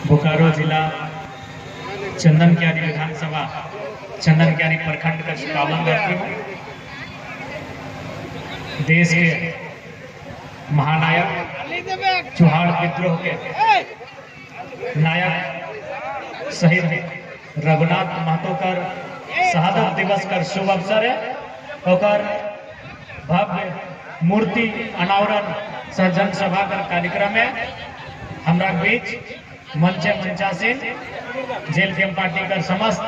बोकारो जिला चंदनक्यारी विधानसभा चंदनक्यारी प्रखंड का पालन व्यक्ति हूँ। देश के महानायक चौहान विद्रोह के नायक शहीद रघुनाथ महतो कर शहादत दिवस कर शुभ अवसर है और भव्य मूर्ति अनावरण सह जनसभा कर कार्यक्रम है। हमरा बीच मंचे मंचासीन जेल के पार्टी का समस्त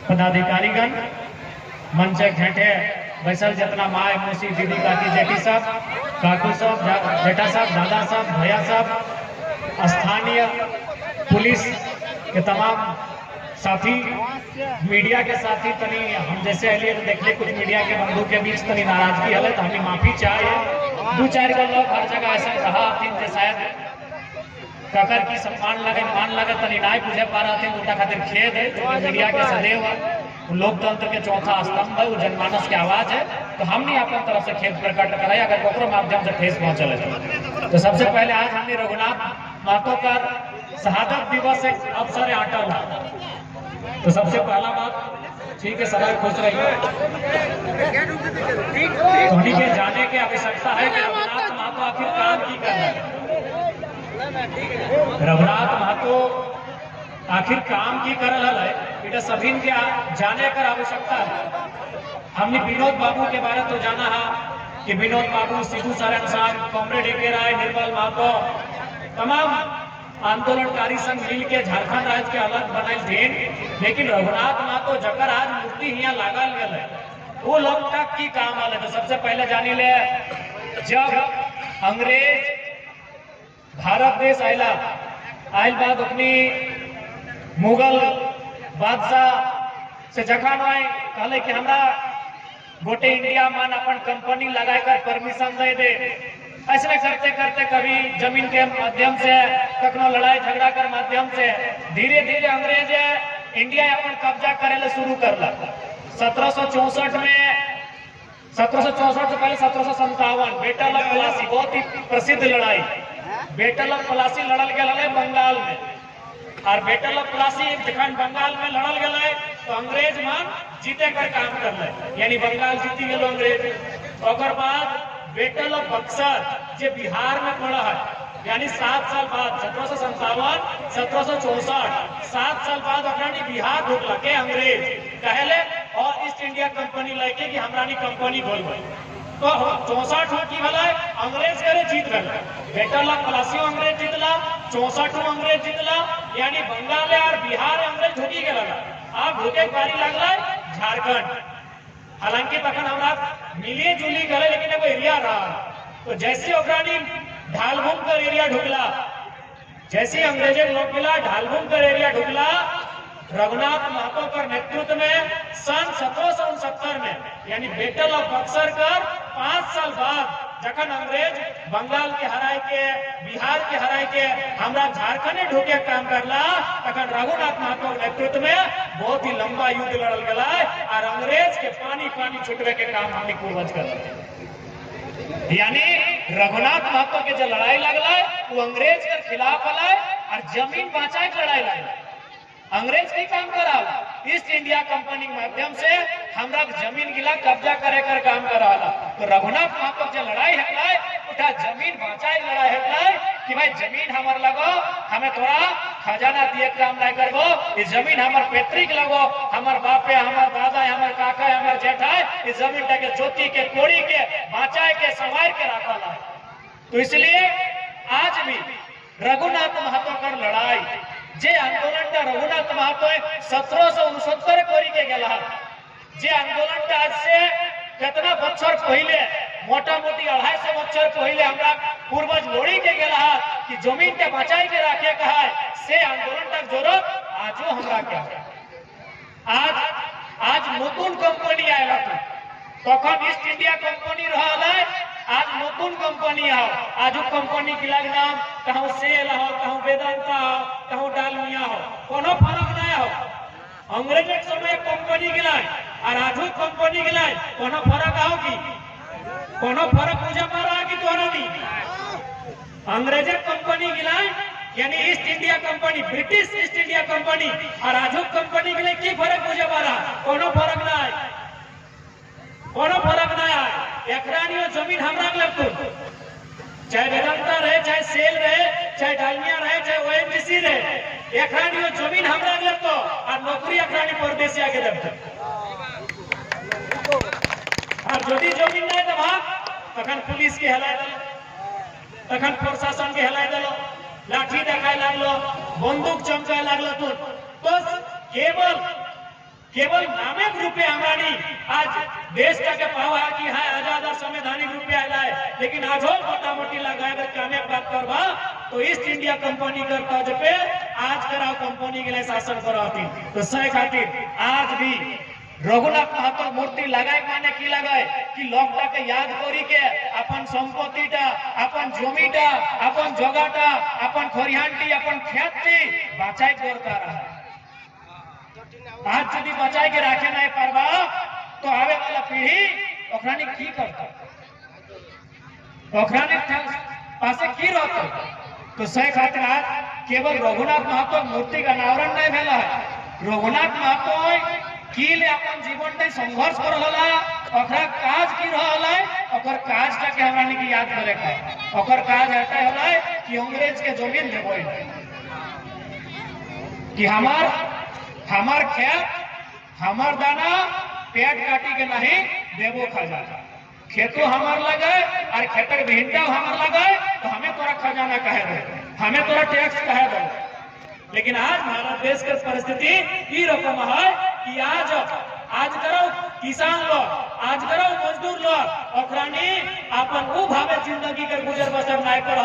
पदाधिकारीगण मंचे घेंटे बैसल जितना माए मौसी दीदी काकी जेठी साहब काकू साहब बेटा साहब दादा साहब भैया साहब स्थानीय पुलिस के तमाम साथी मीडिया के साथी तनी हम जैसे अलिए तो देखले कुछ मीडिया के बंधु के बीच तनी नाराजगी हल तो हमें माफी चाहिए। दो चार को लोग हर जगह ऐसा कहा थे शायद ककर की सम्मान लगे मान लगे तनी नाई पूछे पा रहे थे उनका खातिर खेद है। मीडिया के सदैव लोकतंत्र के चौथा स्तंभ है, वो जनमानस की आवाज है, तो हमने अपन तरफ से खेद प्रकट कराया अगर कोकरो माध्यम से ठेस पहुंचल है। तो सबसे पहले आज हमने रघुनाथ महतो का शहादत दिवस एक अवसर आटल है। तो सबसे पहला बात ठीक है, सदा खुश रहिए। धोनी के जाने की आवश्यकता है कि रघुनाथ महतो आखिर काम की कर रहे हैं। रघुनाथ महतो आखिर काम की कर रहा है, इटा सभी के जाने कर आवश्यकता है। हमने विनोद बाबू के बारे तो जाना है कि विनोद बाबू, सिद्धू सरन साहब, कॉमरेड ए.के. राय, निर्मल महतो तमाम आंदोलनकारी संघ मिल के झारखंड राज्य के अलग बनाए थे। लेकिन रघुनाथ महतो जकर आज मूर्ति यहाँ लागल गए वो लोग तक की काम आले। तो सबसे पहले जानी ले, जब अंग्रेज भारत देश आयल बाद अपनी मुगल बादशाह से जखन कहले कि हमरा गोटे इंडिया मान अपन कंपनी लगाकर परमिशन दे दे। ऐसे करते करते कभी जमीन के माध्यम से कखनो लड़ाई झगड़ा कर माध्यम से धीरे धीरे अंग्रेज इंडिया अपन कब्जा करे शुरू करला। 1764 में 1764 से पहले 1757 बैटल ऑफ प्लासी बहुत ही प्रसिद्ध लड़ाई बैटल ऑफ प्लासी लड़ल गया बंगाल में। और बैटल ऑफ प्लासी जखन बंगाल में लड़ल गया तो अंग्रेज मान जीते कर काम कर ले, यानी बंगाल जीती गए अंग्रेज। और बाद बैटल ऑफ बक्सर जो बिहार में पड़ा है, यानी 7 साल बाद 1757 1764 7 साल बाद अपनी बिहार ढुकला के अंग्रेज कहले और ईस्ट इंडिया कंपनी लेके कि हमरानी कंपनी बोल तो 64 की भला अंग्रेज करे जीत गए। बैटल ऑफ प्लासी अंग्रेज जीतला, 64 अंग्रेज जीतला, यानी बंगाल और बिहार अंग्रेज ढुकी गए। अब ढुके बारी लगला झारखंड। हालांकि तखन हमरा मिली जुली गए लेकिन एगो एरिया रहा। तो जैसे ओकरानी ढालभूम कर एरिया ढुकला, जैसे अंग्रेजे लोग मिला ढालभूम कर एरिया ढुकला, रघुनाथ महतो कर नेतृत्व में सन 1769 में यानी बैटल ऑफ बक्सर कर 5 साल बाद जखन अंग्रेज बंगाल के हराए के बिहार के हराए के हमरा झारखंड ढुके काम करला, तखन रघुनाथ महतो के नेतृत्व में बहुत ही लंबा युद्ध लड़ल गया और अंग्रेज के पानी पानी छुटवे के काम हमने पूर्वज कर। यानी रघुनाथ महतो के जो लड़ाई लगला वो अंग्रेज के खिलाफ हला और जमीन बचाए के लड़ाई लगला। अंग्रेज की काम करा ईस्ट इंडिया कंपनी के माध्यम से हमरा जमीन गिला कब्जा करे कर काम करा। तो रघुनाथ महतो जो लड़ाई है उठा जमीन बचाए लड़ाई है कि भाई जमीन हमार लगो, हमें थोड़ा खजाना दिए काम नहीं करबो, इस जमीन हमार पैतृक लगो, हमार बापे हमार दादा हमार काका हमार जेठा इस जमीन के ज्योति के कोड़ी के बचाए के संवार के रखा। तो इसलिए आज भी रघुनाथ महतो कर लड़ाई जे आंदोलन रघुनाथ महतो 1769 कोरी के गया। जे आंदोलन आज से कितना बच्चर पहले मोटा मोटी 250 बच्चर पहले हमरा पूर्वज लोड़ी के गया कि जमीन के बचाई के रखे कहा से आंदोलन तक जरूरत आजो हमरा क्या आज नतून कंपनी आयल तखन ईस्ट इंडिया कंपनी रहा, आज नतून कंपनी आओ। आज कंपनी के लग नाम कहूँ सेल हो, कहूँ वेदांता हो, कहूँ डालमिया हो, कोनो फर्क नहीं हो। अंग्रेज के समय कंपनी के लाए और आज कंपनी के लाए कोनो फर्क आओ की कोनो फर्क मुझे पड़ा कि तोरा नहीं। अंग्रेज कंपनी के लाए यानी east India company, British east India company और आजूक कंपनी के लिए की फर्क बुझे पारा? कोनो फर्क ना है, कोनो फर्क ना है। एकरानियो जमीन हमरा लगतो, चाहे वेदांता रहे, चाहे सेल रहे, चाहे डालमिया रहे, चाहे ओएनजीसी रहे, एकरानियो जमीन हमरा लगतो और नौकरी एकरानी परदेसी आगे लगतो। और जदि जमीन नहीं तो भाग तखन पुलिस के हलाय दलो, तखन प्रशासन के हलाय दलो, लाठी देखाय लागलो, बंदूक चमकाय लागलो। तो केवल नामिक रूपे हमारी आज देश का के पावा है कि हाँ आजाद और संवैधानिक रूपे आए, लेकिन आज हो मोटा मोटी लगाए अगर कामयाब बात करवा तो ईस्ट इंडिया कंपनी कर तर्ज पे आज कराओ कंपनी के लिए शासन कराती। तो सही खातिर आज भी रघुनाथ महतो मूर्ति लगाए माने की लगाए कि लोकटा के याद करी के अपन संपत्तिटा, अपन जमीटा, अपन जगहटा, अपन खरिहानटी, अपन खेतटी बचाई दरकार है। आज यदि बचाई के रखे नहीं पारबा तो आवे वाला पीढ़ी ओखरानी की करता, ओखरानी पासे की रहता। तो सही खातिर आज केवल रघुनाथ महतो मूर्ति का अनावरण नहीं भेला है, रघुनाथ महतो की ले अपन जीवन में संघर्ष कर रहला, ओकरा काज की रहला, ओकर काज का के हमरानी की याद करे का, ओकर काज हटा होला कि अंग्रेज के जमीन देबो कि हमार खेत, हमार दाना पेट काटी के नहीं देबो खजाना, खेतो हमार लगे और खेतर भिंडा हमार लगे तो हमें तोरा खजाना कहे दे, हमें तोरा टैक्स कहे दे। लेकिन आज भारत देश के परिस्थिति ई रकम है कि आज करो किसान लोग, आज करो मजदूर लोग ओखरानी अपन वो भावे जिंदगी कर गुजर बसर नहीं कर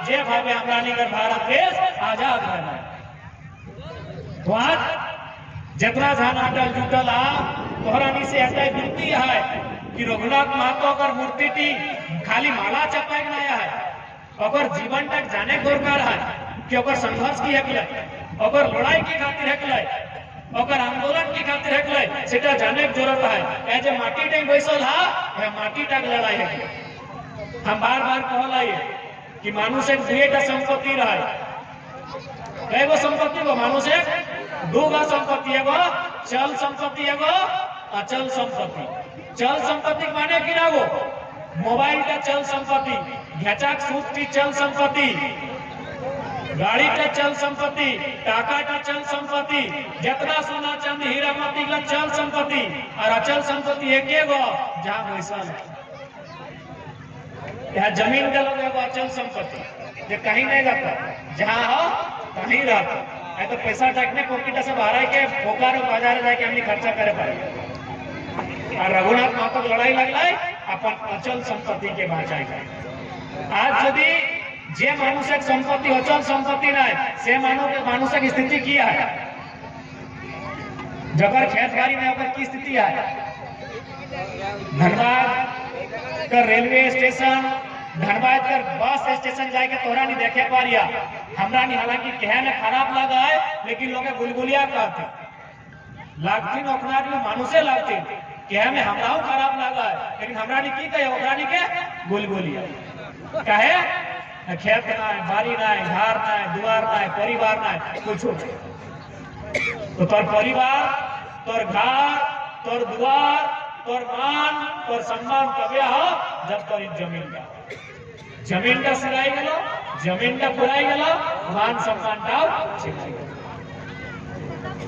जे भावे हमरानी कर भारत देश आजाद रहना। तो आज जितना जान अटल जुटल तोहरानी से ऐसा विनती है कि रघुनाथ महतो कर मूर्ति टी खाली माला चपाई नहीं है, अगर जीवन तक जाने दरकार है कि अगर संघर्ष की हकले, अगर लड़ाई की खातिर हकले, अगर आंदोलन की खातिर हकले सेटा जाने की जरूरत है। एज माटी टाइम बैसल है माटी तक लड़ाई है। हम बार बार कहला कि मानुष एक दुएटा संपत्ति रहे, कईगो संपत्ति को मानुष एक दूगो संपत्ति, एगो चल संपत्ति, एगो अचल संपत्ति। चल संपत्ति माने कि ना वो मोबाइल का चल संपत्ति, घेचाक सूट की चल संपत्ति, गाड़ी का चल संपत्ति, टाका का चल संपत्ति, जितना सोना चांदी हीरा मोती का चल संपत्ति, और अचल संपत्ति एक गो जहां बैसल यह जमीन का लोग एगो अचल संपत्ति जो कहीं नहीं रहता, जहां हो कहीं रहता है। तो पैसा टाकने पॉकेट से बाहर के बोकारो बाजार जाके हमने खर्चा करे पाए। और रघुनाथ महतो लड़ाई लगला अपन अचल संपत्ति के बचाए। आज यदि जे मानुषक संपत्ति अचल संपत्ति नहीं से मानुषक स्थिति की है, जगर खेत बाड़ी में ओकर की स्थिति है। धनबाद का रेलवे स्टेशन, धनबाद का बस स्टेशन जाके तोरा नहीं देखे पारिया, हमरा नहीं, हालांकि कहे में खराब लगा है लेकिन लोग गुलगुलिया कहते लागती ओखरानी में मानुषे लगती, कहे में हमराओ खराब लगा है लेकिन हमरा नहीं की कहे ओखरानी के गुलगुलिया कहे। खेत ना है, बाड़ी ना है, घर ना है, दुआर ना है, परिवार ना है, कुछ तो तोर परिवार, तोर घर, तोर दुआर, तोर मान, तोर सम्मान तबे हो जब तोर जमीन का सिराई गलो, जमीन का पुराई गलो, मान सम्मान दाव।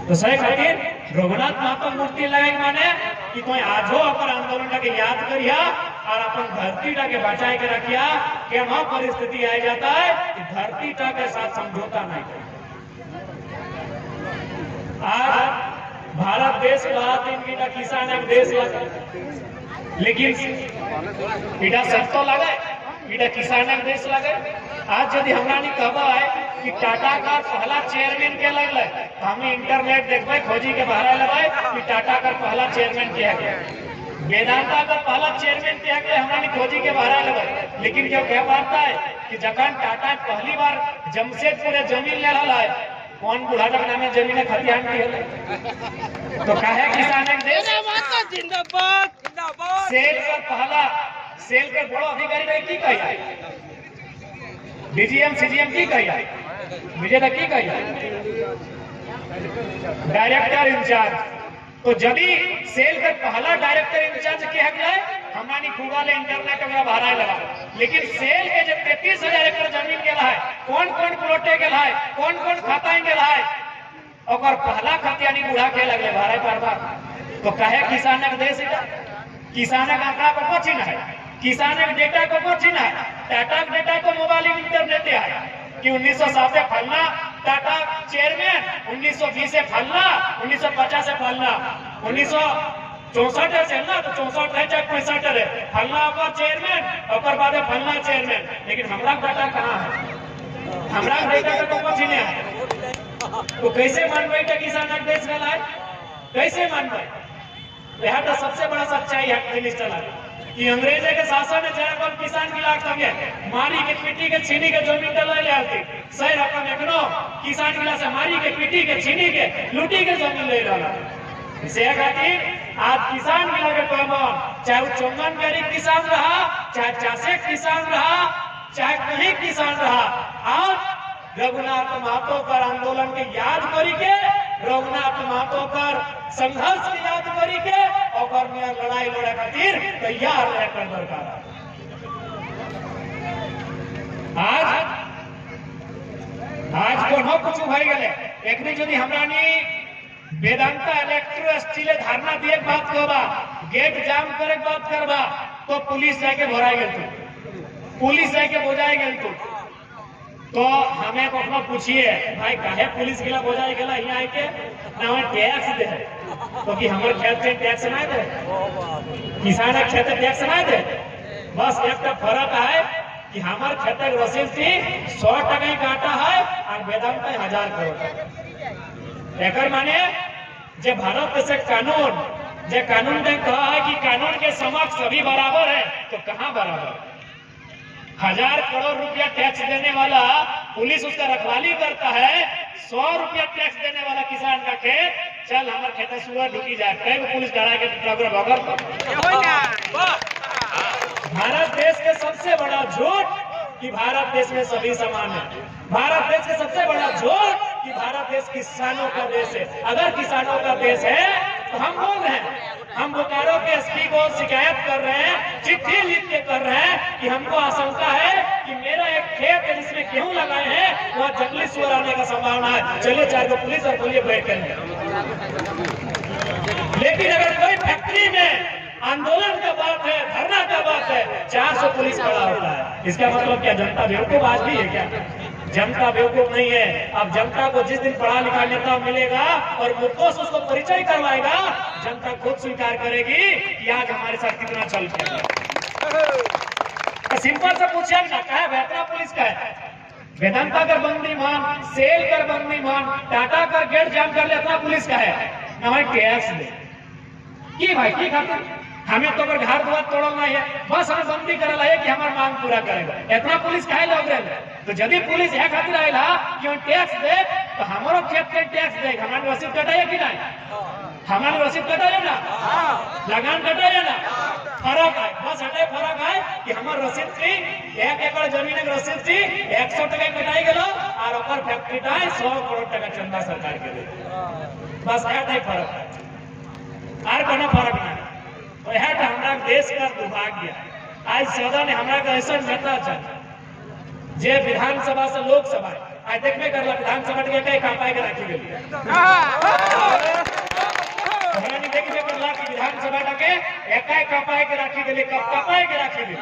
तो सही खातिर रघुनाथ महतो मूर्ति लगाई माने कि कोई आज हो अपन आंदोलन के याद करिया और अपन धरती के बचाए के रखिया कि वहां परिस्थिति आ जाता है कि धरती के साथ समझौता नहीं। आज भारत देश का किसान एक देश लगा, लेकिन इटा सब तो लगे, इटा किसान एक देश लगे। आज यदि हमरा नहीं कहबा है कि टाटा का पहला चेयरमैन के लगल तो हम इंटरनेट देखबे खोजी के बाहर लगे कि टाटा का पहला चेयरमैन क्या है, वेदांता का पहला चेयरमैन क्या है, हमरा नहीं खोजी के बाहर लगे। लेकिन क्यों कह पाता है कि जखन टाटा पहली बार जमशेदपुर जमीन ले रहा है, कौन बुढ़ा का नाम जमीन खतियान की है तो कहे किसान एक देश जिंदाबाद जिंदाबाद। सेल का बड़ो अधिकारी की कही, डीजीएम सीजीएम की कही विजय की कही डायरेक्टर इंचार्ज तो जदि सेल के पहला डायरेक्टर इंचार्ज के हक जाए हमारी गूगल इंटरनेट वगैरह भराए लगा, लेकिन सेल के जब 33,000 एकड़ जमीन के है कौन कौन प्लॉटे के है कौन कौन खाता के है और पहला खतियानी बूढ़ा के लगे भराए बार तो कहे किसान देश किसान आंकड़ा को कुछ न है, किसान डेटा को कुछ न है, टाटा डेटा को मोबाइल इंटरनेट है कि 1907 से फलना टाटा चेयरमैन, 1920 से फलना, 1950 से फलना, 1964 से ना तो 64 है चाहे 65 है फलना पर चेयरमैन और बाद फलना चेयरमैन, लेकिन हमारा डाटा कहाँ है, हमारा डेटा तो कुछ नहीं है। तो कैसे मान बैठे किसान देश में लाए, कैसे मान बैठे? यह तो सबसे बड़ा सच्चाई है मिनिस्टर कि अंग्रेजे के शासन में जरा कौन किसान की लाख संगे मारी के पीटी के छीनी के जमीन ले ले आती सही रकम एकनो किसान की से मारी के पीटी के छीनी के लूटी के जमीन ले रहा इसे खातिर आज किसान मिला के कौन चाहे वो चौंगन गरीब किसान रहा चाहे चासे किसान रहा चाहे कहीं किसान रहा, आज रघुनाथ महतो कर आंदोलन के याद करी के रघुनाथ महतो कर संघर्ष की याद करी के और लड़ाई लड़े खातिर तैयार रहकर दरकार आज को न कुछ भाई गले एकनी जदि हमरानी वेदांता इलेक्ट्रो स्टील धारणा दिए बात करबा गेट जाम करे बात करबा तो पुलिस जाके भराई गेल पुलिस जाके बोझाई गेल तो हमें कखनो पूछिए भाई काहे पुलिस गिला बोझाई गेला यहाँ आके ना हमें टैक्स दे तो कि हमारे खेत से टैक्स ना दे किसान के खेत टैक्स ना दे, बस एक फर्क है कि हमारे खेत रसीद थी 100% ही काटा है और वेदांता 1000 करोड़ एक माने जे भारत से कानून जे कानून ने कहा है कि कानून के समक्ष सभी बराबर है तो कहाँ बराबर 1000 करोड़ रुपया टैक्स देने वाला पुलिस उसका रखवाली करता है, 100 रुपया टैक्स देने वाला किसान का खेत चल हमारे खेत सुअर ढुकी जाए कई पुलिस डरा के भारत देश के सबसे बड़ा झूठ कि भारत देश में सभी समान है, भारत देश के सबसे बड़ा झूठ कि भारत देश किसानों का देश है। अगर किसानों का देश है तो हम बोल रहे हैं, हम बोकारो के एसपी को शिकायत कर रहे हैं, चिट्ठी लिख के कर रहे हैं कि हमको आशंका है कि मेरा एक खेत है जिसमें गेहूं लगाए हैं वहाँ जंगली सुअर आने का संभावना है, चलिए 4 को पुलिस और बोलिए बैठ करेंगे। लेकिन अगर कोई फैक्ट्री में आंदोलन का बात है धरना का बात है 400 पुलिस खड़ा होता है, इसका मतलब क्या जनता बेवकूफ आज भी है क्या? जनता बेवकूफ नहीं है। अब जनता को जिस दिन पढ़ा लिखा नेता मिलेगा और मुद्दों से उसको परिचय करवाएगा जनता खुद स्वीकार करेगी कि आज हमारे साथ कितना चल गया। सिंपल से पूछे ना कहे बेहतरा पुलिस का है वेदांता कर बंदी मान सेल कर बंदी मान टाटा कर गेट जाम कर लेता पुलिस का है ना भाई टैक्स दे की भाई की खातिर हमें तो अगर घर द्वार तोड़ना है बस हमें बंदी करल है कि हमारा मांग पूरा करेगा, इतना पुलिस काहे लग रहे तो यदि पुलिस यह खातिर आएला कि टैक्स दे तो हमारो खेत के टैक्स दे हमारी रसीद कटाए कि नहीं, हमारी रसीद कटाए ना लगान कटाए ना, फर्क है बस हटे फर्क है कि हमार रसीद थी 1 एकड़ जमीन के रसीद थी 100 टका कटाई गेलो और ओकर फैक्ट्री का 100 करोड़ टका चंदा सरकार के दे, बस हटे फर्क है और कोनो फर्क नहीं। तो यह हमारा देश का दुर्भाग्य आज सदन हमारा ऐसा नेता चाहिए जे विधानसभा से लोकसभा आज देखने कर विधानसभा के कई कापाई के राखी गई देखने कर विधानसभा के एक कापाई के राखी गई कब कापाई के राखी गई।